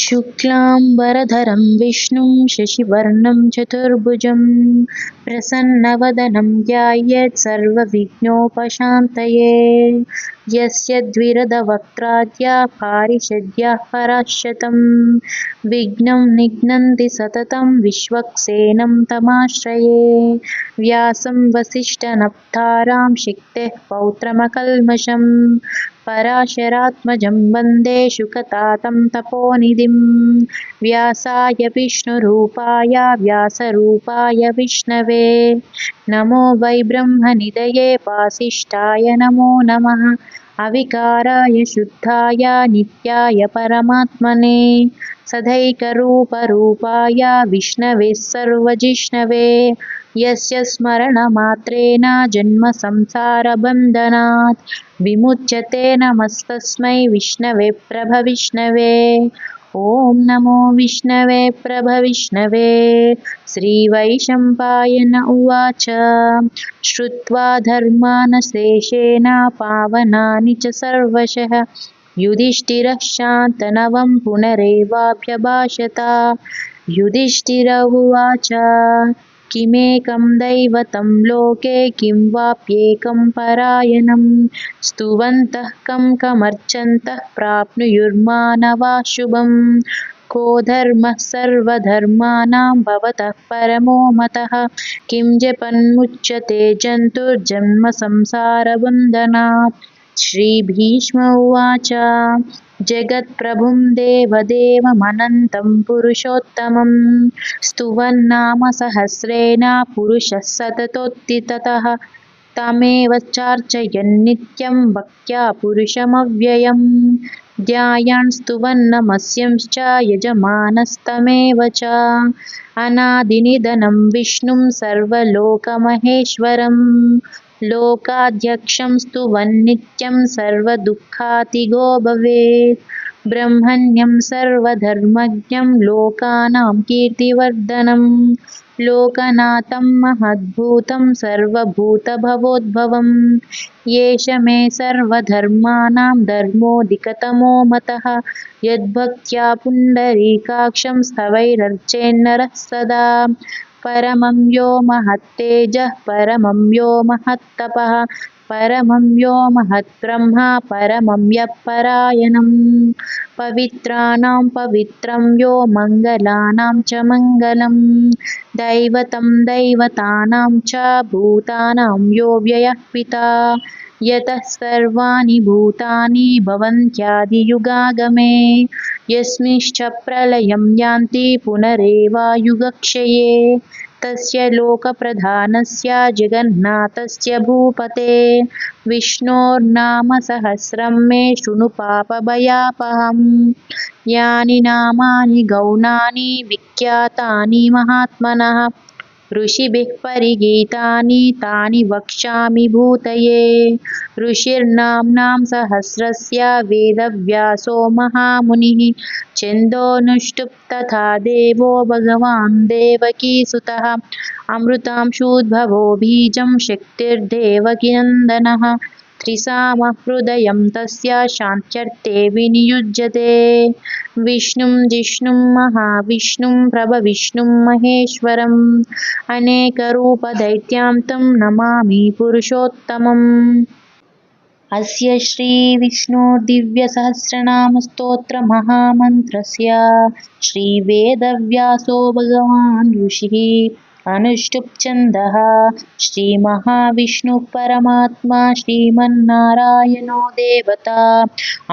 शुक्लाम्बरधरं विष्णुं शशिवर्णं चतुर्भुजं प्रसन्नवदनं ध्यायेत् सर्वविघ्नोपशान्तये। यस्य द्विरदवक्त्राद्याः पारिषद्याः पराशतं विघ्नं निघ्नन्ति सततं विश्वक्सेनं तमाश्रये। व्यासं वसिष्ठनप्तारां शिक्तेः पौत्रमकल्मषं पराशरात्मजं वन्दे शुकतातं तपोनिधिं। व्यासाय विष्णुरूपाय व्यासरूपाय विष्णवे नमो वै ब्रह्मनिधये वासिष्ठाय नमो नमः। अविकाराय शुद्धाय नित्याय परमात्मने सदैकरूपरूपाय विष्णवे सर्वजिष्णवे यस्य स्मरणमात्रेण जन्मसंसारबन्धनात् विमुच्यते। नमस्तस्मै विष्णवे प्रभविष्णवे। ॐ नमो विष्णवे प्रभविष्णवे। श्रीवैशम्पायन उवाच श्रुत्वा धर्मानशेषेण पावनानि च सर्वशः युधिष्ठिरः शान्तनवं पुनरेवाभ्यभाषत। युधिष्ठिर उवाच किमेकं दैवतं लोके किं वाप्येकं परायणं स्तुवन्तः कमर्चन्तः प्राप्नुयुर्मानवा शुभम्। को धर्मः सर्वधर्माणां भवतः परमो मतः किं जपन्मुच्यते जन्तुर्जन्म संसारबन्धनात्। श्रीभीष्म उवाच जगत्प्रभुं देवदेवमनन्तं पुरुषोत्तमं स्तुवन्नाम सहस्रेण पुरुषः सततोत्थितः तमेव चार्चयन्नित्यं भक्त्या पुरुषमव्ययम्। ध्यायान् स्तुवन्नमस्यंश्च यजमानस्तमेव च अनादिनिधनं विष्णुं सर्वलोकमहेश्वरं लोकाध्यक्षं स्तुवन्नित्यं सर्वदुःखातिगो भवेत्। ब्रह्मण्यं सर्वधर्मज्ञं लोकानां कीर्तिवर्धनं लोकनाथं महद्भूतं सर्वभूतभवोद्भवं येष मे सर्वधर्माणां धर्मोऽधिकतमो मतः यद्भक्त्या पुण्डरीकाक्षं स्तवैरर्चेन्नरः सदा। परमं यो महत्तेजः परमं यो महत्तपः परमं यो महद्ब्रह्म परमं यः परायणं पवित्राणां पवित्रं यो मङ्गलानां च मङ्गलं दैवतं दैवतानां च भूतानां यो व्ययः पिता यतः सर्वाणि भूतानि भवन्त्यादियुगागमे यस्मिंश्च प्रलयं यान्ति पुनरेवायुगक्षये तस्य लोकप्रधानस्य जगन्नाथस्य भूपते विष्णोर्नाम सहस्रं मे शृणु पापभयापहम्। यानि नामानि गौणानि विख्यातानि महात्मनः ऋषिभिः परिगीतानि तानि वक्ष्यामि भूतये। ऋषिर्नाम्नां सहस्रस्य वेदव्यासो महामुनिः छन्दोनुष्टुप् तथा देवो भगवान् देवकीसुतः अमृतांशूद्भवो बीजं शक्तिर्देवकीनन्दनः त्रिसामः हृदयं तस्य शान्त्यर्थे विनियुज्यते। विष्णुं जिष्णुं महाविष्णुं प्रभविष्णुं महेश्वरम् अनेकरूपदैत्यान्तं नमामि पुरुषोत्तमम्। अस्य श्रीविष्णुर्दिव्यसहस्रनामस्तोत्रमहामन्त्रस्य श्रीवेदव्यासो भगवान् ऋषिः अनुष्टुप् छन्दः श्रीमहाविष्णुः परमात्मा श्रीमन्नारायणो देवता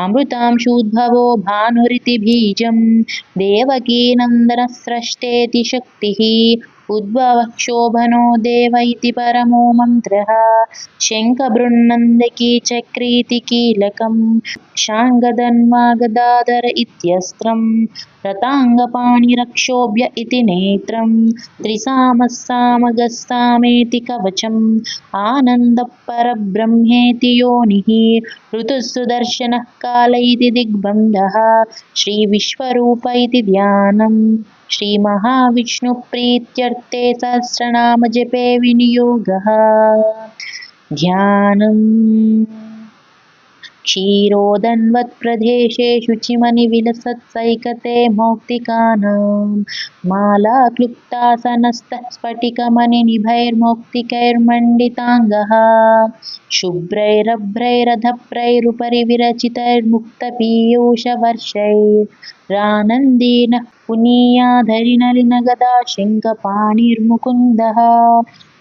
अमृतांशूद्भवो भानुरिति बीजं देवकीनन्दनः स्रष्टेति शक्तिः उद्भवः शोभनो देव इति परमो मन्त्रः शङ्खबृन्नन्दकी चक्रीति कीलकं शाङ्गधन्वागदाधर इत्यस्त्रं रताङ्गपाणिरक्षोभ्य इति नेत्रं त्रिसामः सामगः सामेति कवचम् आनन्दः परब्रह्मेति योनिः ऋतुः सुदर्शनः काल इति दिग्बन्धः श्रीविश्वरूप इति ध्यानम् श्रीमहाविष्णुप्रीत्यर्थे सहस्रनामजपे विनियोगः। ध्यानम् क्षीरोदन्वत्प्रदेशे शुचिमणिविलसत्सैकते मौक्तिकानां माला क्लुप्तासनस्तः स्फटिकमणिनिभैर्मौक्तिकैर्मण्डिताङ्गः शुभ्रैरभ्रैरधप्रैरुपरि विरचितैर्मुक्तपीयूषवर्षैरानन्दीनः पुनीयाधरिनलिनगदा शङ्खपाणिर्मुकुन्दः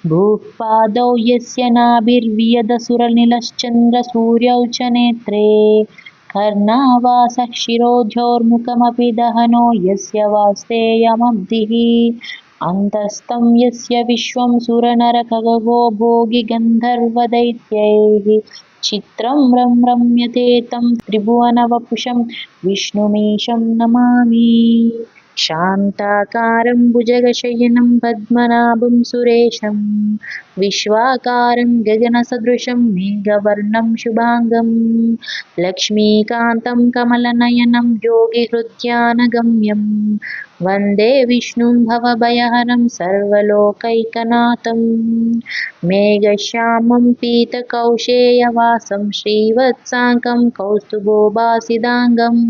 भूः पादौ यस्य नाभिर्वियदसुरनिलश्चन्द्रसूर्यौ च नेत्रे कर्णावासः शिरोध्योर्मुखमपि दहनो यस्य वास्तेयमब्धिः अन्तस्तं यस्य विश्वं सुरनरखगो भोगिगन्धर्वदैत्यैः चित्रं रम्यते तं त्रिभुवनवपुषं विष्णुमीशं नमामि। शान्ताकारं भुजगशयनं पद्मनाभं सुरेशं विश्वाकारं गगनसदृशं मेघवर्णं शुभाङ्गं लक्ष्मीकान्तं कमलनयनं योगिहृद्यानगम्यं वन्दे विष्णुं भवभयहरं सर्वलोकैकनाथं मेघश्यामं पीतकौशेयवासं श्रीवत्साङ्कं कौस्तुभोभासिदाङ्गम्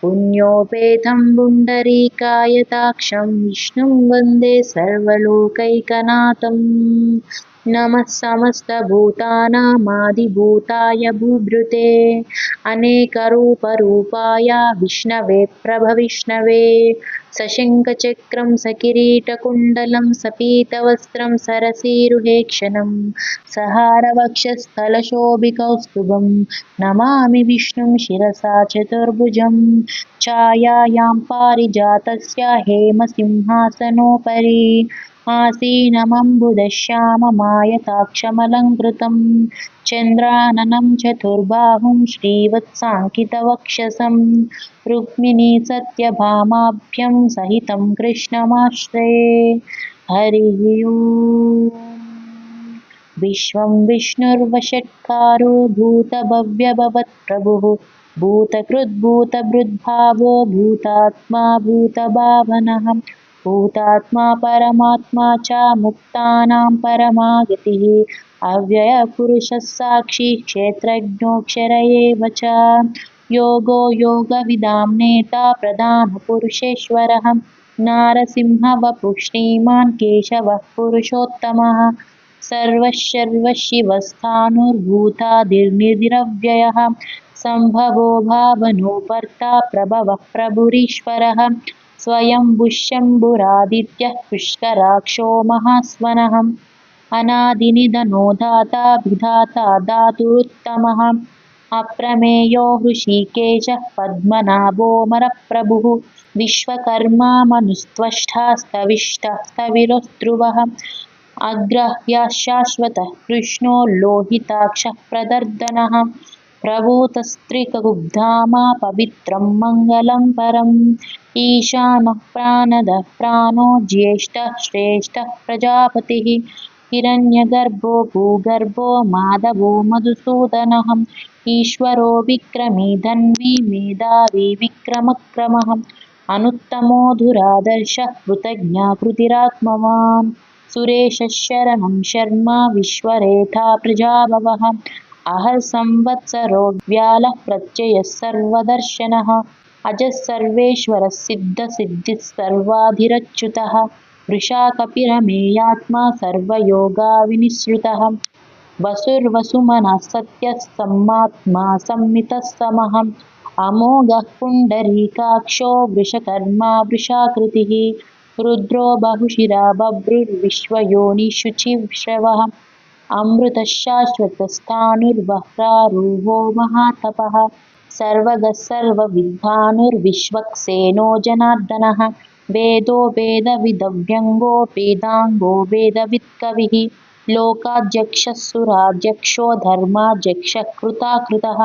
पुण्योपेतं पुण्डरीकायताक्षं विष्णुं वन्दे सर्वलोकैकनाथं नमः समस्तभूतानामादिभूताय भूभृते अनेकरूपरूपाय विष्णवे प्रभविष्णवे सशङ्खचक्रं सकिरीटकुण्डलं सपीतवस्त्रं सरसीरुहेक्षणं सहारवक्षस्थलशोभिकौस्तुभं नमामि विष्णुं शिरसा चतुर्भुजं छायायां पारिजातस्य हेमसिंहासनोपरि आसीनमम्बुदश्याममायताक्षमलङ्कृतं चन्द्राननं चतुर्बाहुं श्रीवत्साङ्कितवक्षसं रुक्मिणी सत्यभामाभ्यं सहितं कृष्णमाश्रये। हरिः ओम्। विश्वं विष्णुर्वषट्कारो भूतभव्यभवत्प्रभुः भूतकृद्भूतभृद्भावो भूतात्मा भूतभावनः भूतात्मा परमात्मा च मुक्तानां परमागतिः अव्ययपुरुषः साक्षी क्षेत्रज्ञोऽक्षर एव च योगो योगविदां नेता प्रधानपुरुषेश्वरः नारसिंहवपुः श्रीमान् केशवः पुरुषोत्तमः सर्वशिवस्तानुर्भूतादिर्निधिरव्ययः सम्भवो भावनो भर्ता प्रभवः प्रभुरीश्वरः स्वयंभुः शम्भुरादित्यः पुष्कराक्षो महास्वनः अनादिनिधनो दाता विधाता धातुरुत्तमः अप्रमेयो हृषीकेशः पद्मनाभोऽमरप्रभुः विश्वकर्मा मनुस्त्वष्टा स्तविष्टः स्तविरोऽस्त्रुवः अग्रह्यः शाश्वतः कृष्णो लोहिताक्षः प्रदर्दनः प्रभूतस्त्रिकगुब्धामा पवित्रं मङ्गलं परम् ईशानः प्राणदः प्राणो ज्येष्ठः श्रेष्ठः प्रजापतिः हिरण्यगर्भो भूगर्भो माधवो मधुसूदनः ईश्वरो विक्रमी धन्वी मेधावी विक्रमक्रमः अनुत्तमो धुरादर्शः कृतज्ञाकृतिरात्मवान् सुरेशः शरणं शर्मा विश्वरेथा प्रजाभवः अहः संवत्सरो व्यालः प्रत्ययः सर्वदर्शनः अजः सर्वेश्वरः सिद्धसिद्धिः सर्वाधिरच्युतः वृषा कपिरमेयात्मा सर्वयोगाविनिश्रुतः वसुर्वसुमनः सत्यः सम्मात्मा संमितः समः अमोघः पुण्डरीकाक्षो वृषकर्मा वृषाकृतिः रुद्रो बहुशिरा बभ्रुर्विश्वयोनिशुचिश्रवः अमृतः शाश्वतस्थाणुर्वह्रारूहो महातपः सर्वगः सर्वविद्वानुर्विश्वक्सेनो जनार्दनः वेदो वेदविदव्यङ्गो वेदाङ्गो वेदवित्कविः लोकाध्यक्षः सुराध्यक्षो धर्माध्यक्षः कृताकृतः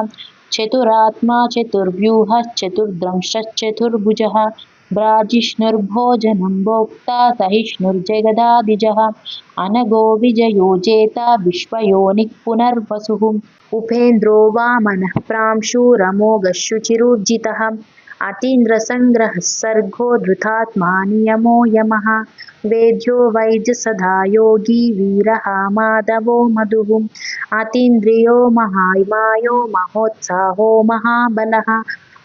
चतुरात्मा चतुर्व्यूहः चतुर्दंश्चतुर्भुजः भ्राजिष्णुर्भोजनं भोक्ता सहिष्णुर्जगदादिजः अनगो विजयो जेता विश्वयोनिः पुनर्वसुः उपेन्द्रो वामनः प्रांशुरमोघः शुचिरूर्जितः अतीन्द्रसङ्ग्रहः सर्गो धृतात्मा नियमो यमः वेद्यो वैद्यसदा योगी वीरः माधवो मधुः अतीन्द्रियो महामायो महोत्साहो महाबलः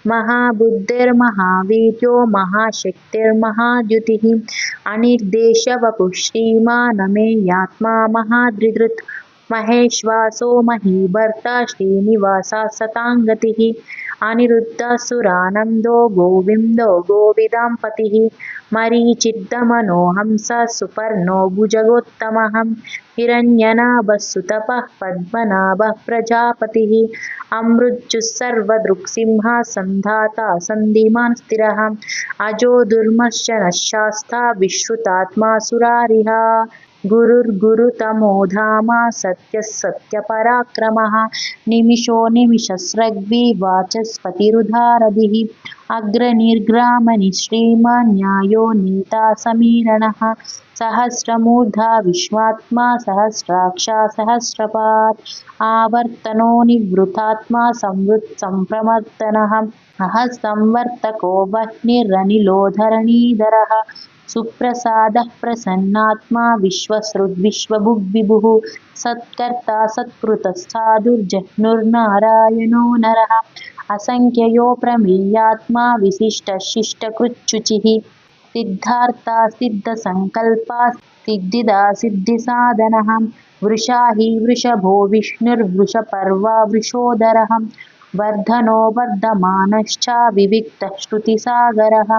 महाबुद्धिर्महावीर्यो महाशक्तिर्महाद्युतिः अनिर्देशवपुः श्रीमानमेयात्मा महादृदृत् महेश्वासो महीभर्ता श्रीनिवासः सताङ्गतिः अनिरुद्धसुरानन्दो गोविन्दो गोविदाम्पतिः मरीचिर्दमनो हंसः सुपर्णो भुजगोत्तमः हिरण्यनाभः सुतपः पद्मनाभः प्रजापतिः अमृत्युः सर्वदृक्सिंहः सन्धाता सन्धिमान् स्थिरः अजो दुर्मर्शनः शास्ता विश्रुतात्मा सुरारिः गुरुर्गुरुतमो धाम सत्यः सत्यपराक्रमः निमिषो निमिषस्रग्वी वाचस्पतिरुधारधिः अग्रनिर्ग्रामणि श्रीमान् न्यायो नीता समीरणः सहस्रमूर्धा विश्वात्मा सहस्राक्षा सहस्रपात् आवर्तनो निवृतात्मा संप्रमर्दनः अहः संवर्तको वह्निरनिलो धरणीधरः सुप्रसादः प्रसन्नात्मा विश्वसृद्विश्वभुग्विभुः सत्कर्ता सत्कृतः साधुर्जह्नुर्नारायणो नरः असंख्ययो प्रमेयात्मा विशिष्टशिष्टकृच्छुचिः सिद्धार्था सिद्धसङ्कल्पा सिद्धिदा सिद्धिसाधनः वृषा हि वृषभो विष्णुर्वृषपर्वा वृषोदरः वर्धनो वर्धमानश्च विविक्तः श्रुतिसागरः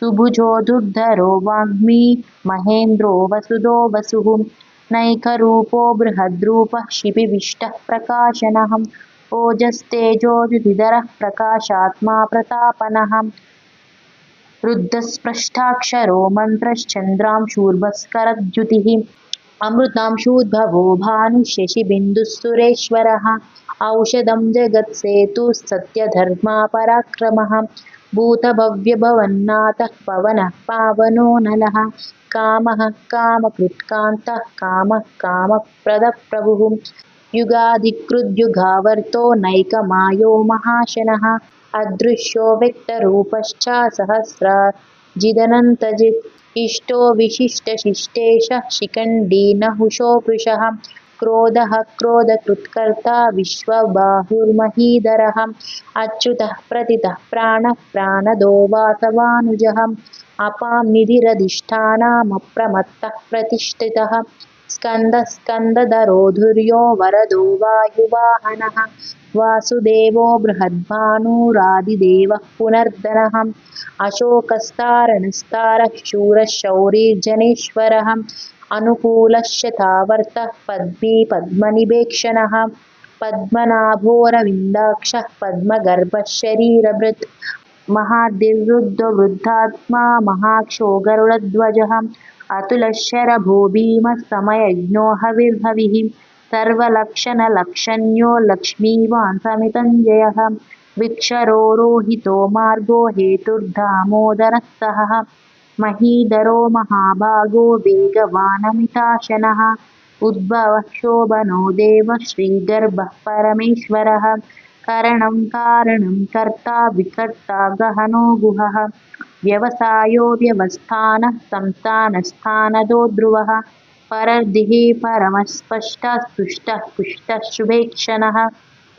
सुभुजो दुर्धरो वाग्मी महेन्द्रो वसुदो वसुः नैकरूपो बृहद्रूपः शिपिविष्टः प्रकाशनः ओजस्तेजोधरः प्रकाशात्मा प्रतापनः रुद्धस्पृष्टाक्षरो मन्त्रश्चन्द्रांशूर्भस्करद्युतिः अमृतांशूद्भवो भानुशशिबिन्दुः सुरेश्वरः औषधं जगत्सेतुः सत्यधर्मा पराक्रमः भूतभव्यभवन्नाथः पवनः पावनो नलः कामः कामकृत्कान्तः कामः कामप्रदप्रभुः युगाधिकृद्युगावर्तो नैकमायो महाशनः अदृश्यो व्यक्तरूपश्च सहस्राजिदनन्तजित् इष्टो विशिष्टशिष्टेशः शिखण्डी नहुषो वृषः क्रोधः क्रोधकृत्कर्ता विश्वबाहुर्महीधरः अच्युतः प्रतितः प्राणः प्राणदो वासवानुजः अपां निधिरधिष्ठानमप्रमत्तः प्रतिष्ठितः स्कन्दः स्कन्दधरो धुर्यो वरदो वायुवाहनः वासुदेवो बृहद्भानुरादिदेवः पुनर्धनः अशोकस्तारणस्तारः शूरः शौरिर्जनेश्वरः अनुकूलः शतावर्तः पद्मी पद्मनिवेक्षणः पद्मनाभोरविन्दाक्षः पद्मगर्भः शरीरभृत् महादिवृद्धवृद्धात्मा महाक्षो गरुडध्वजः अतुलशरभो भीमः समयज्ञो हविर्हविः सर्वलक्षणलक्षण्यो लक्ष्मीवान् समितञ्जयः विक्षरो रोहितो मार्गो हेतुर्दामोदरः सहः महीधरो महाभागो वेगवानमिताशनः उद्भवः शोभनो देवः श्रीगर्भः परमेश्वरः करणं कारणं कर्ता विकर्ता गहनो गुहः व्यवसायो व्यवस्थानः संस्थानस्थानदो ध्रुवः परर्दिः परमस्पष्टः तुष्टः पुष्टः शुभेक्षणः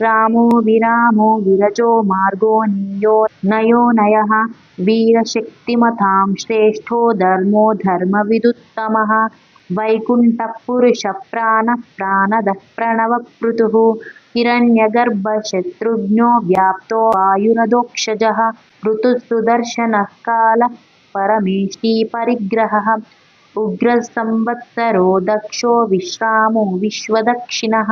रामो विरामो विरजो मार्गो नीयो नयो नयः वीरशक्तिमतां श्रेष्ठो धर्मो धर्मविदुत्तमः वैकुण्ठः पुरुषः प्राणः प्राणदः प्रणवपृथुः हिरण्यगर्भशत्रुघ्नो व्याप्तो वायुरधोक्षजः ऋतुः सुदर्शनः कालः परमेष्टि परिग्रहः उग्रसंवत्सरो दक्षो विश्रामो विश्वदक्षिणः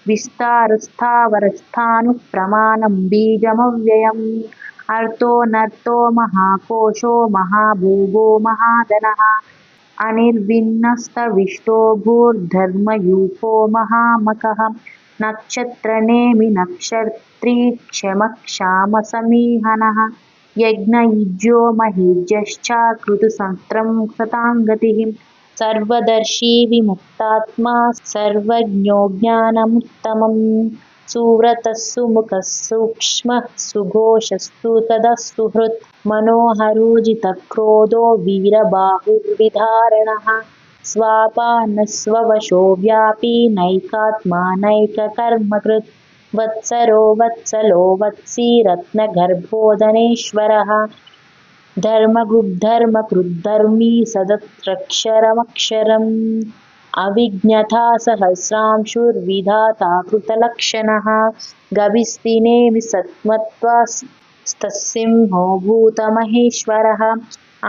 विस्तारस्थावरस्थाणुः प्रमाणं बीजमव्ययम् अर्थो नर्तो महाकोशो महाभोगो महाधनः अनिर्विन्नस्तविष्टो भूर्धर्मयूपो महामकः नक्षत्रनेमि नक्षत्री क्षमक्षामसमीहनः यज्ञयुज्यो महीज्यश्च क्रतुसंस्त्रं सताङ्गतिः सर्वदर्शी विमुक्तात्मा सर्वज्ञो ज्ञानमुत्तमम् सुव्रतः सुमुखः सूक्ष्मः सुघोषस्तु ततः सुहृत् मनोहरोजितक्रोधो वीरबाहुर्विधारणः स्वापानस्ववशो व्यापी नैकात्मा नैककर्मकृत् वत्सरो वत्सलो वत्सी रत्नगर्भोदनेश्वरः धर्मकृद्धर्मी सदत्रक्षरमक्षरम् अविज्ञता सहस्रांशुर्विधाता कृतलक्षणः गविस्तिनेमि सत्मत्वास्तसिंहो भूतमहेश्वरः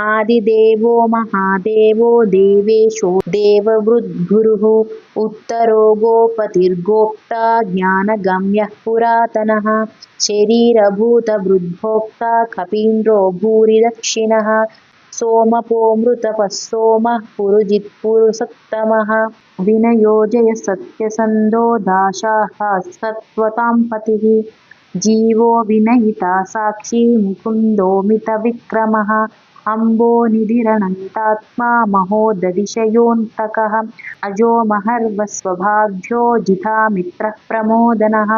आदिदेवो महादेवो देवेशो देववृद्गुरुः उत्तरो गोपतिर्गोप्ता ज्ञानगम्यः पुरातनः शरीरभूतभृद्भोक्ता कपीन्द्रो भूरिदक्षिणः सोमपोऽमृतपः सोमः पुरुजित्पुरुषोत्तमः विनयोजय सत्यसन्धो दाशाः सत्त्वतां पतिः जीवो विनयिता साक्षी मुकुन्दो मितविक्रमः अम्बोनिधिरनन्तात्मा महोदधिशयोऽन्तकः अजो महर्वस्वभाग्यो जितामित्रः प्रमोदनः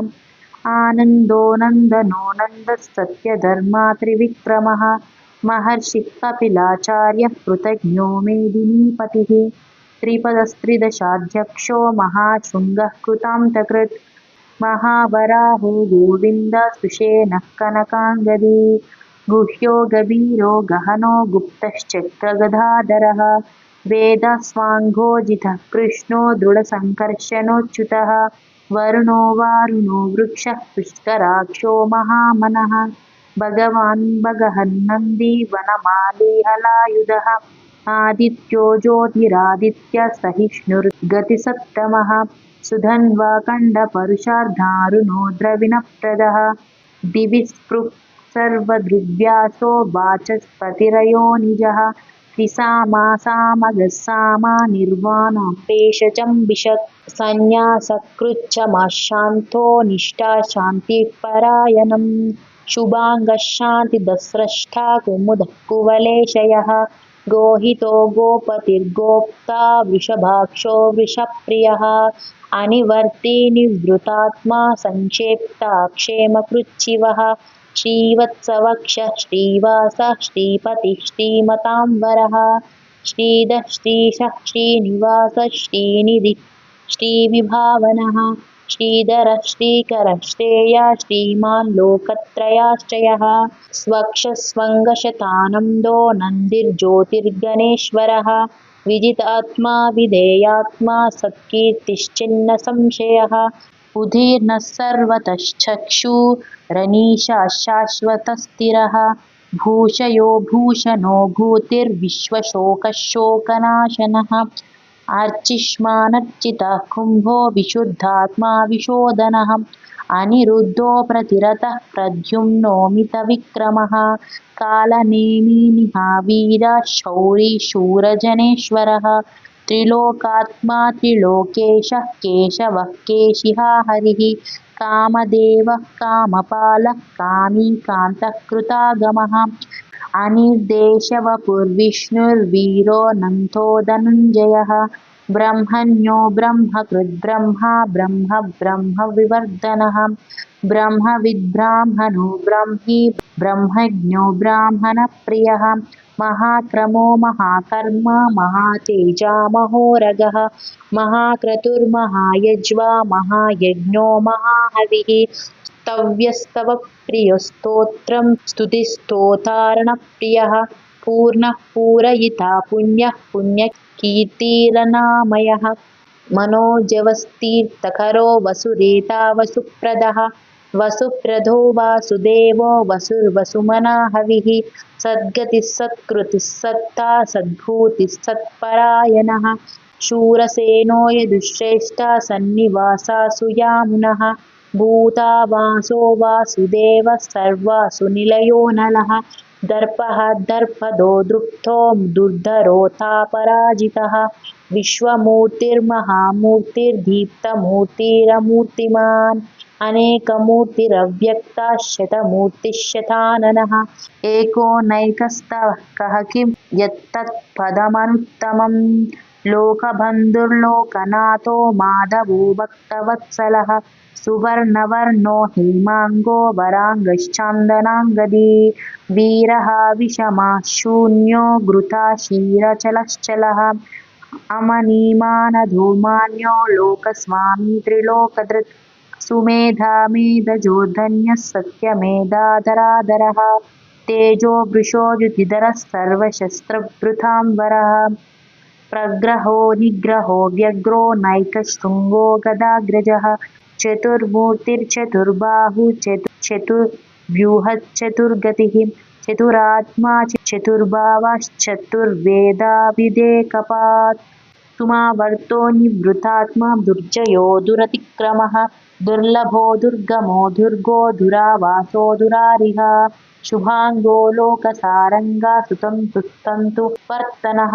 आनन्दो नन्दनो नन्दः सत्यधर्मा त्रिविक्रमः महर्षिः कपिलाचार्यः कृतज्ञो मेदिनीपतिः त्रिपदस्त्रिदशाध्यक्षो महाशृङ्गः कृतान्तकृत् महावराहो गोविन्दः सुषेणः कनकाङ्गदी गुह्यो गभीरो गहनो गुप्तश्चक्रगदाधरः वेदस्वाङ्गोजितः कृष्णो दृढसङ्कर्षणोच्युतः वरुणो वारुणो वृक्षः पुष्कराक्षो महामनः भगवान् भगहन्नन्दी वनमाली हलायुधः आदित्यो ज्योतिरादित्यः सहिष्णुर्गतिसत्तमः सुधन्वा खण्डपरुषार्धारुणो द्रविणप्रदः दिवि स्पृक् सर्वदृग्व्यासो वाचस्पतिरयो निजः त्रिसामा सामगः सामा निर्वाणं पेशचम्बिषत् संन्यासकृच्छमाशान्तो निष्ठा शान्तिपरायणम् शुभाङ्गः शान्तिदस्रष्टा कुमुदः कुवलेशयः गोहितो गोपतिर्गोप्ता वृषभाक्षो वृषप्रियः अनिवर्ती निवृतात्मा संक्षेप्ता क्षेमकृच्छिवः श्रीवत्सवक्षः श्रीवासः श्रीपतिः श्रीमताम्बरः श्रीधः श्रीशः श्रीनिवासः श्रीनिधिः श्रीविभावनः श्रीधरः श्रीकरः श्रेया श्रीमान् लोकत्रयाश्रयः स्वक्षस्वङ्गशतानन्दो नन्दिर्ज्योतिर्गणेश्वरः विजितात्मा विधेयात्मा सत्कीर्तिश्चिन्न संशयः उदीर्णः सर्वतश्चक्षुरनीशः शाश्वतस्थिरः भूषयो भूषणो भूतिर्विश्वशोकशोकनाशनः अर्चिष्मानर्चितः कुम्भो विशुद्धात्मा विशोधनः अनिरुद्धो प्रतिरतः प्रद्युम्नो मितविक्रमः कालनेमिनिहावीरः शौरी शूरजनेश्वरः त्रिलोकात्मा त्रिलोकेशः केशवः केशिहा हरिः कामदेवः कामपालः कामी कान्तः कृतागमः अनिर्देशवपुर्विष्णुर्वीरोऽनन्तो धनञ्जयः ब्रह्मण्यो ब्रह्मकृद्ब्रह्मा ब्रह्मविवर्धनः ब्रह्मविद्ब्राह्मणो ब्रह्मी ब्रह्मज्ञो ब्राह्मणप्रियः महाक्रमो महाकर्मा महातेजा महोरगः महाक्रतुर्महायज्वा महायज्ञो महाहविः स्तव्यस्तव प्रियो स्तोत्रं स्तुतिस्तोतारणप्रियः पूर्णः पूरयिता पुण्यः पुण्यकीर्तिरनामयः मनोजवस्तीर्थकरो वसुरेता वसुप्रदः वसुप्रदो वासुदेवो वसुर्वसुमना हविः सद्गतिः सत्कृतिः सत्ता सद्भूतिः सत्परायणः शूरसेनो यदुश्रेष्ठा सन्निवासासु यामुनः भूतावासो वासुदेवः सर्वासु निलयो नलः दर्पः दर्पदो दृप्तो दुर्धरोऽथापराजितः विश्वमूर्तिर्महामूर्तिर्दीप्तमूर्तिरमूर्तिमान् अनेकमूर्तिरव्यक्तः शतमूर्तिः शताननः एको नैकस्तवः कः किं यत्तत्पदमनुत्तमम् लोकबन्धुर्लोकनाथो माधवो भक्तवत्सलः सुवर्णवर्णो हेमाङ्गो वराङ्गश्चान्दनाङ्गदी वीरः विषमशून्यो घृताशीरचलश्चलः अमनीमानधूमान्यो लोकस्वामी त्रिलोकधृत् सुमेधा मेधजोधन्यः सत्यमेधाधराधरः तेजो वृषो युतिधरः सर्वशस्त्रभृताम्बरः प्रग्रहो निग्रहो व्यग्रो नैकशृङ्गो गदाग्रजः चतुर्मूर्तिर्चतुर्बाहु चतुर्व्यूहश्चतुर्गतिः चतुरात्मा चतुर्भावश्चतुर्वेदाभिधेकपात् सुमावर्तो निवृतात्मा दुर्जयो दुरतिक्रमः दुर्लभो दुर्गमो दुर्गो दुरावासो दुरारिः शुभाङ्गो लोकसारङ्गा सुतं तुस्तन्तु वर्तनः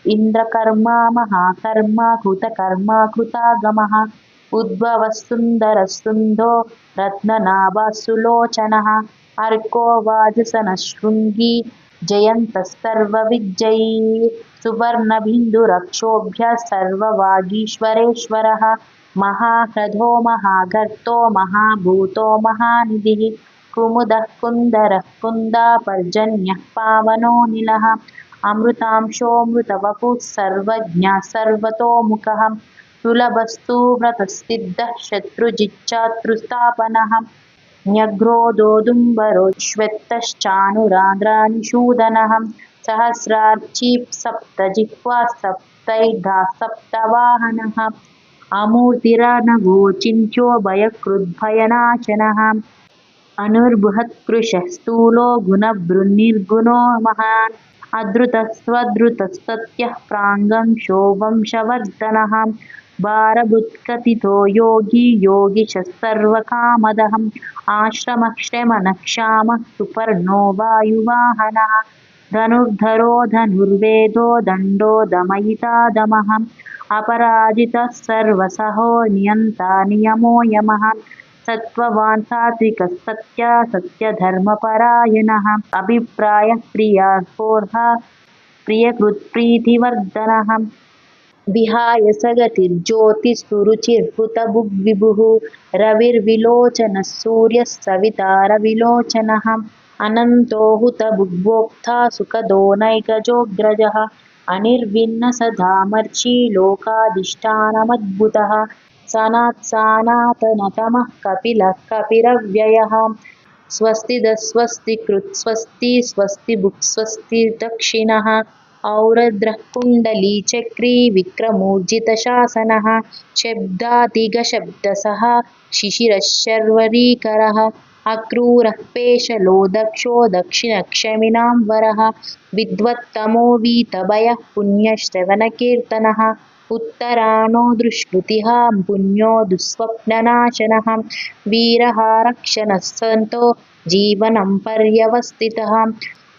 इन्द्रकर्मा महाकर्मा कृतकर्मा कृतागमः उद्भवः सुन्दरः सुन्दो रत्ननाभः सुलोचनः अर्को वाजसनः शृङ्गी जयन्तः सर्वविजयी सुवर्णबिन्दुरक्षोभ्यः सर्ववागीश्वरेश्वरः महाह्रदो महागर्तो महाभूतो महानिधिः कुमुदः कुन्दरः कुन्दापर्जन्यः पावनो निलः अमृतांशोऽमृतवपुः सर्वज्ञः सर्वतोमुखः सुलभस्तु व्रतस्सिद्धः शत्रुजिच्चातृस्थापनः न्यग्रोदोदुम्बरो श्वेतश्चानुराद्रानिषूदनः सहस्रार्ची सप्तजिह्वा सप्तैर्धा सप्तवाहनः अमूर्तिरनघोचिन्त्यो भयकृद्भयनाशनः अनुर्बृहत्कृशः स्थूलो गुणभृन्निर्गुणो महान् अधृतस्त्वधृतस्तत्यः प्राङ्गंशो वंशवर्धनः भारभुत्कथितो योगी योगिशः सर्वकामदः आश्रमक्षमनः क्षामः सुपर्णो वायुवाहनः धनुर्धरो धनुर्वेदो दण्डो दमयिता दमः अपराजितः सर्वसहो नियन्ता नियमो यमः सत्त्ववान् सात्विकः सत्यधर्मपरायणः अभिप्रायः प्रियार्होर्हा प्रियकृत्प्रीतिवर्धनः विहाय सगतिर्ज्योतिस्सुरुचिर्हुतभुग्विभुः रविर्विलोचनः सूर्यः सविता रविलोचनः अनन्तो हुतभुग्भोक्ता सुखदो नैकजोऽग्रजः अनिर्विण्णसधामर्षि लोकाधिष्ठानमद्भुतः सनात्सनातनतमः कपिलः कपिरव्ययः स्वस्तिदस्वस्तिकृत् स्वस्ति स्वस्तिभुक् स्वस्तिर्दक्षिणः औरद्रः कुण्डलीचक्री विक्रमूर्जितशासनः शब्दातिगशब्दसः शिशिरशर्वरीकरः अक्रूरः पेशलो दक्षो दक्षिणक्षमिनां वरः विद्वत्तमो वीतभयः पुण्यश्रवणकीर्तनः उत्तराणो दुष्कृतिः पुण्यो दुःस्वप्ननाशनः वीरः रक्षणः सन्तो जीवनं पर्यवस्थितः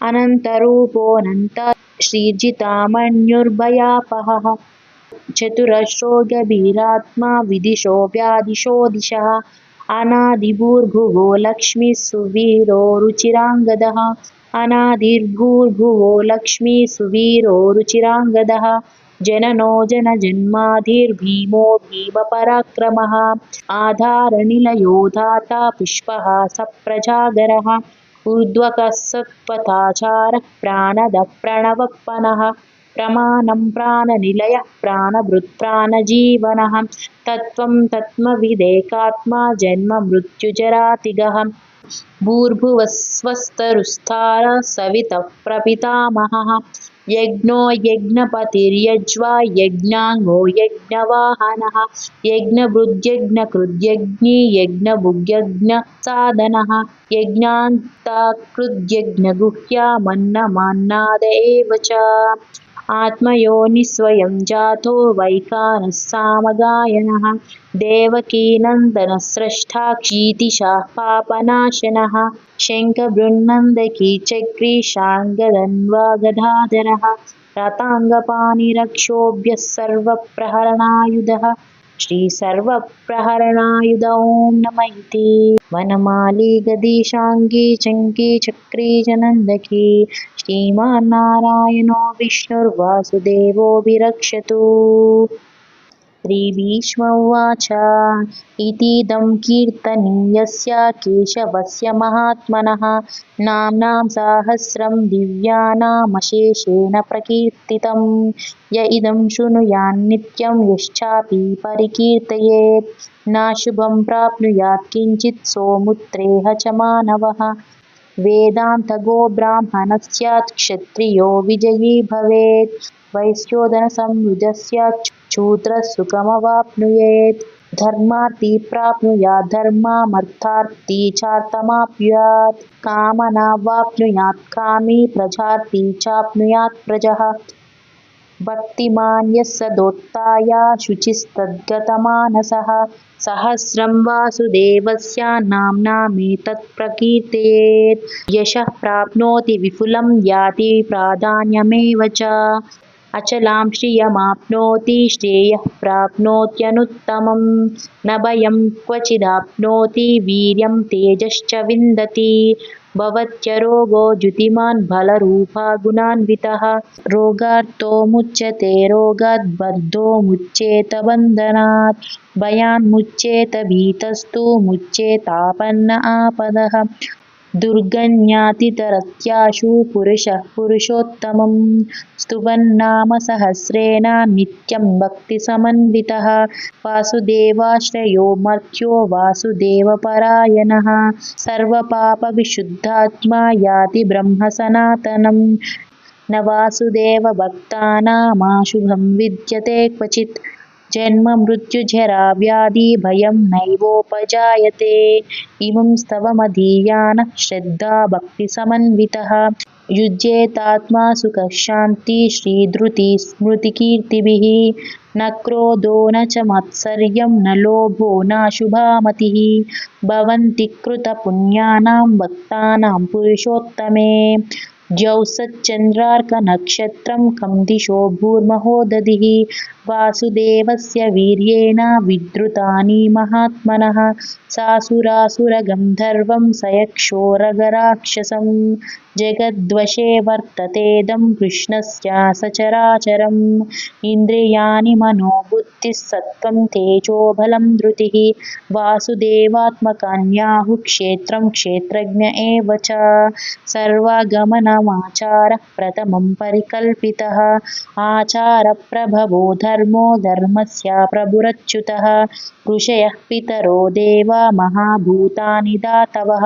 अनन्तरूपोऽनन्त श्रीजितामन्युर्भयापहः चतुरश्रो गभीरात्मा विदिशो व्यादिशो दिशः अनादिभूर्भुवो लक्ष्मीः सुवीरो रुचिराङ्गदः अनादिर्भूर्भुवो लक्ष्मीः सुवीरो रुचिराङ्गदः जननो जनजन्माधिर्भीमो भीमपराक्रमः आधारनिलयो धाता पुष्पः सप्रजागरः ऊर्ध्वकः सत्पथाचारः प्राणदः प्रणवप्पनः प्रमाणं प्राणनिलयः प्राणभृत् प्राणजीवनः तत्त्वं तत्त्वविदेकात्मा जन्ममृत्युजरातिगः भूर्भुवः स्वस्तरुस्तारः सवितः प्रपितामहः यज्ञो यज्ञपतिर्यज्वा यज्ञाङ्गो यज्ञवाहनः यज्ञभृद्यज्ञकृद्यज्ञी यज्ञभुग्यज्ञसाधनः यज्ञान्ताकृद्यज्ञगुह्यामन्नमन्नाद एव च आत्मयोनिस्वयं जातो वैखानः सामगायनः देवकीनन्दनः स्रष्टा क्षीतिशाः पापनाशनः शङ्खबृन्नन्दकी चक्री शार्ङ्गधन्वा गदाधरः रताङ्गपाणिरक्षोभ्यः सर्वप्रहरणायुधः श्रीसर्वप्रहरणायुध ॐ नमः इति। वनमाली गदीशाङ्गी चङ्की चक्री जनन्दकी श्रीमान्नारायणो विष्णुर्वासुदेवो विरक्षतु। श्रीभीष्म उवाच इतीदं कीर्तनीयस्य केशवस्य महात्मनः नाम्नां सहस्रं दिव्यानामशेषेण प्रकीर्तितं य इदं शृणुयान्नित्यं यश्चापि परिकीर्तयेत् नाशुभं प्राप्नुयात् किञ्चित् सोमुत्रेह च मानवः। वेदान्तगो ब्राह्मणः स्यात् क्षत्रियो विजयी भवेत् वैश्योदनसमृद्धः स्यात् शूद्रः सुखमवाप्नुयेत् धर्मार्थी प्राप्नुयात् धर्मामर्थार्थी चार्थमाप्नुयात् कामनावाप्नुयात् कामी प्रजार्थी चाप्नुयात् प्रजः भक्तिमान् यः सदोत्थाय शुचिस्तद्गतमानसः सहस्रं वासुदेवस्य नाम्नामेतत् प्रकीर्तयेत् यशः प्राप्नोति विपुलं याति प्राधान्यमेव च अचलां श्रियमाप्नोति श्रेयः प्राप्नोत्यनुत्तमं न भयं क्वचिदाप्नोति वीर्यं तेजश्च विन्दति भवत्यरोगो द्युतिमान् बलरूपा गुणान्वितः रोगार्तो मुच्यते रोगात् बद्धो मुच्येत बन्धनात् भयान्मुच्येत भीतस्तु मुच्येतापन्न आपदः दुर्गण्यातितरत्याशु पुरुषः पुरुषोत्तमं स्तुवन्नाम सहस्रेण नित्यं भक्तिसमन्वितः वासुदेवाश्रयो मर्त्यो वासुदेवपरायणः सर्वपापविशुद्धात्मा याति ब्रह्म सनातनं न वासुदेवभक्तानामाशुभं विद्यते क्वचित् जन्म मृत्युजरा व्याधि भयं नैवोपजायते इमं स्तवमधीयानः श्रद्धा भक्तिसमन्वितः युज्येतात्मा सुखशान्ति श्रीधृति स्मृतिकीर्तिभिः न क्रोधो न च मात्सर्यं न लोभो नाशुभा मतिः भवन्ति कृतपुण्यानां भक्तानां पुरुषोत्तमे द्यौसच्चन्द्रार्कनक्षत्रं कं दिशो भूर्महोदधिः वासुदेवस्य वीर्येण विद्रुतानि महात्मनः सासुरासुरगन्धर्वं सयक्षोरगराक्षसं जगद्वशे वर्ततेदं कृष्णस्य सचराचरम् इन्द्रियाणि मनोबुद्धिः सत्त्वं तेजो बलं धृतिः वासुदेवात्मकान्याहुः क्षेत्रं क्षेत्रज्ञ एव च सर्वागमनमाचारः प्रथमं परिकल्पितः आचारप्रभवो धर्मो धर्मस्य प्रभुरच्युतः ऋषयः पितरो देवा महाभूतानि धातवः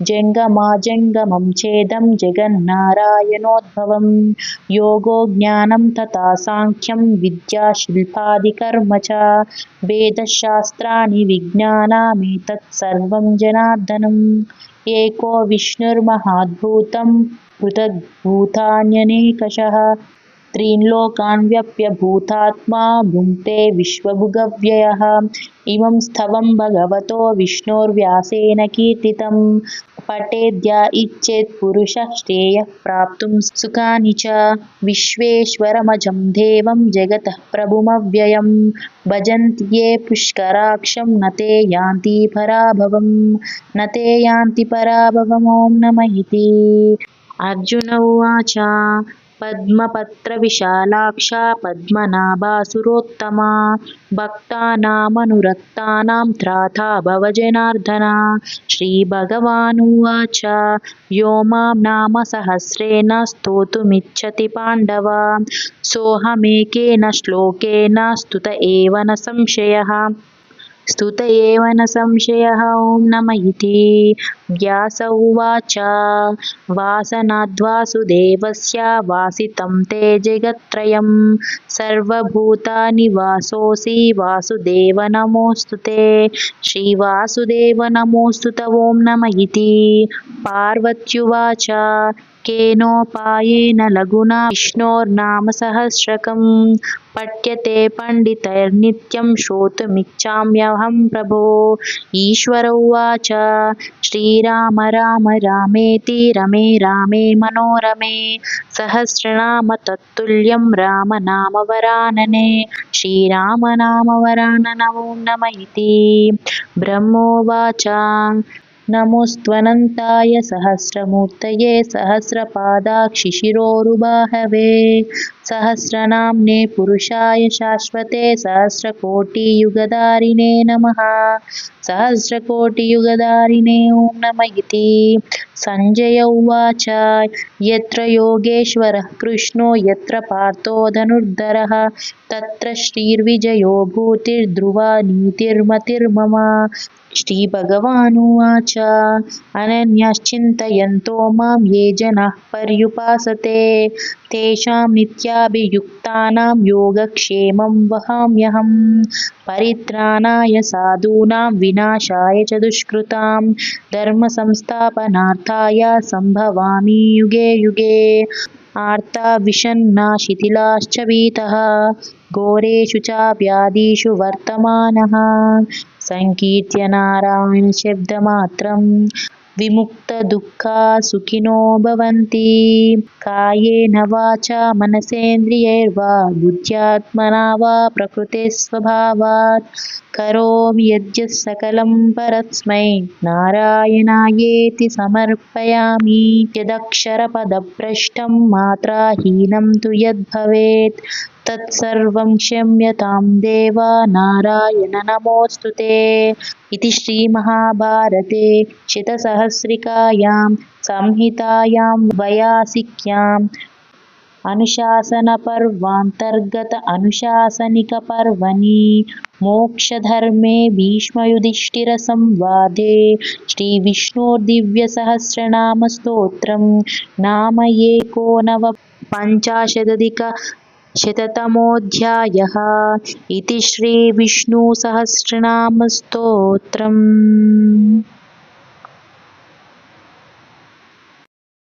जङ्गमाजङ्गमं छेदं जगन्नारायणोद्भवं योगो ज्ञानं तथा साङ्ख्यं विद्या शिल्पादिकर्म च वेदशास्त्राणि विज्ञानमेतत् सर्वं जनार्दनम् एको विष्णुर्महाद्भुतं पृथग्भूतान्यनेकशः त्रीन् लोकान् व्यप्य भूतात्मा भुङ्क्ते विश्वभुगव्ययः इमं स्तवं भगवतो विष्णोर्व्यासेन कीर्तितं पठेद्य इच्छेत् पुरुषः श्रेयः प्राप्तुं सुखानि च विश्वेश्वरमजं देवं जगतः प्रभुमव्ययं भजन्ति ये पुष्कराक्षं न ते यान्ति पराभवं न ते यान्ति पराभवम् ॐ नमः इति। अर्जुन उवाच पद्मपत्रविशालाक्षा पद्मनाभा सुरोत्तमा भक्तानामनुरक्तानां त्राता भव जनार्दन श्रीभगवानुवाच यो मां नाम सहस्रेण स्तोतुमिच्छति पाण्डव सोऽहमेकेन श्लोकेन स्तुत एव न संशयः स्तुत एव न संशयः ॐ नमः इति। व्यास उवाच वासनाद्वासुदेवस्य वासितं ते जगत्त्रयं सर्वभूतानि वासोऽसि वासुदेव नमोऽस्तु ते श्रीवासुदेव नमोऽस्तु ते ॐ नमः इति। पार्वत्युवाच केनोपायेन लघुना विष्णोर्नामसहस्रकं पठ्यते पण्डितैर्नित्यं श्रोतुमिच्छाम्यहं प्रभो। ईश्वर उवाच श्रीराम राम रामेति रमे रामे मनोरमे सहस्रनाम तत्तुल्यं रामनामवरानने। श्रीरामनामवरानन ॐ नमः इति। ब्रह्मोवाच नमोऽस्त्वनन्ताय सहस्रमूर्तये सहस्रपादाक्षिशिरोरुबाहवे सहस्रनाम्ने पुरुषाय शाश्वते सहस्रकोटियुगधारिणे नमः। सहस्रकोटियुगधारिणे ॐ नमः इति। सञ्जय उवाच यत्र योगेश्वरः कृष्णो यत्र पार्थो धनुर्धरः तत्र श्रीर्विजयो भूतिर्ध्रुवा नीतिर्मतिर्मम। श्रीभगवानुवाच अनन्यश्चिन्तयन्तो मां ये जनाः पर्युपासते तेषां नित्याभियुक्तानां योगक्षेमं वहाम्यहम्। परित्राणाय साधूनां विनाशाय च दुष्कृतां धर्मसंस्थापनार्थाय सम्भवामि युगे युगे। आर्ता विषण्णा शिथिलाश्च भीतः घोरेषु चाव्याधिषु वर्तमानः संकीर्त्य नारायणशब्दमात्रं विमुक्तदुःखा सुखिनो भवन्ति। कायेन वाचा मनसेन्द्रियैर्वा बुद्ध्यात्मना वा प्रकृतिस्वभावात् करोमि यद्यत् सकलं परस्मै नारायणायेति समर्पयामि। यदक्षरपदभ्रष्टं मात्राहीनं तु यद्भवेत् तत्सर्वं क्षम्यतां देव नारायण नमोऽस्तु ते। इति श्रीमहाभारते शतसहस्रिकायां संहितायां वैयासिक्याम् अनुशासनपर्वान्तर्गत अनुशासनिकपर्वणि मोक्षधर्मे भीष्मयुधिष्ठिरसंवादे श्रीविष्णोर्दिव्यसहस्रनामस्तोत्रं नाम एकोनपञ्चाशदधिकशततमोऽध्यायः। इति श्रीविष्णुसहस्रनामस्तोत्रम्।